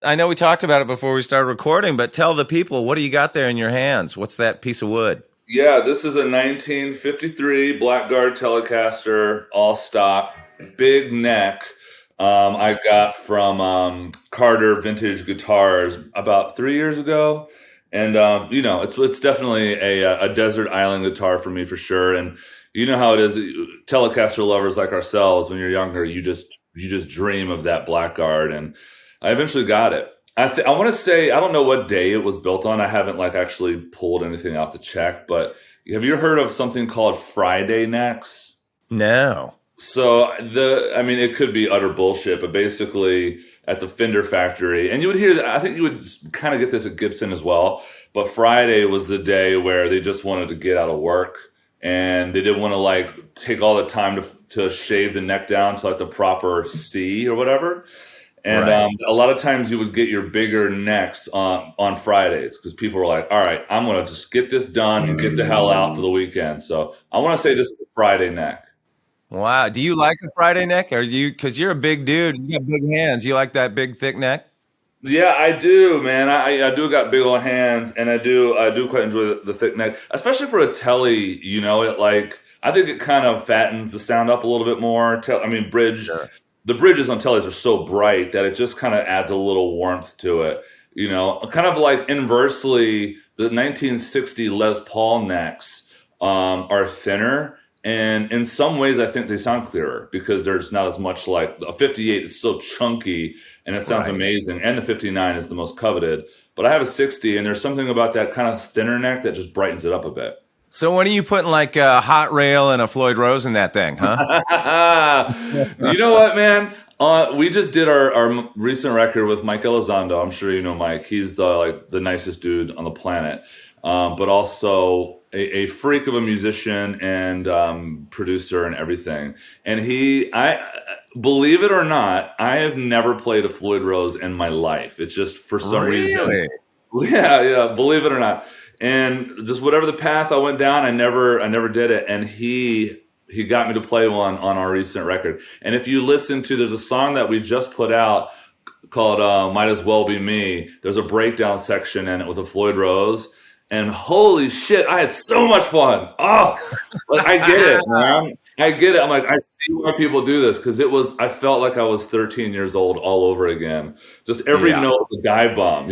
I know we talked about it before we started recording, but tell the people, what do you got there in your hands? What's that piece of wood? Yeah, this is a 1953 Blackguard Telecaster, all stock, big neck. I got from Carter Vintage Guitars about 3 years ago, and it's definitely a desert island guitar for me for sure. And you know how it is, Telecaster lovers like ourselves. When you're younger, you just dream of that Blackguard, and I eventually got it. I want to say I don't know what day it was built on. I haven't like actually pulled anything out to check, but have you heard of something called Friday necks? No. I mean, it could be utter bullshit, but basically at the Fender factory, and you would hear, I think you would kind of get this at Gibson as well, but Friday was the day where they just wanted to get out of work and they didn't want to like take all the time to shave the neck down to like the proper C or whatever. And Right. a lot of times you would get your bigger necks on Fridays because people were like, all right, I'm going to just get this done and get the hell out for the weekend. So I want to say this is a Friday neck. Wow. Do you like the Friday neck? Because you're a big dude, you got big hands. You like that big, thick neck? Yeah, I do, man. I do got big old hands, and I do quite enjoy the thick neck, especially for a telly. It like I think it kind of fattens the sound up a little bit more. I mean, Sure. the bridges on tellies are so bright that it just kind of adds a little warmth to it. Kind of like inversely, the 1960 Les Paul necks are thinner. And in some ways, I think they sound clearer because there's not as much like a 58 is so chunky and it sounds Right. amazing. And the 59 is the most coveted. But I have a 60 and there's something about that kind of thinner neck that just brightens it up a bit. So when are you putting like a hot rail and a Floyd Rose in that thing, huh? You know what, man? We just did our recent record with Mike Elizondo. I'm sure you know Mike. He's the nicest dude on the planet, but also a freak of a musician and producer and everything. And I believe it or not, I have never played a Floyd Rose in my life. It's just for some reason. Really? Yeah, yeah, believe it or not. And just whatever the path I went down, I never did it. And he got me to play one on our recent record. And if you listen to, there's a song that we just put out called "Might As Well Be Me." There's a breakdown section in it with a Floyd Rose, and holy shit, I had so much fun. Oh, like I get it, man. I get it. I'm like, I see why people do this because I felt like I was 13 years old all over again. Just every Yeah. note was a dive bomb,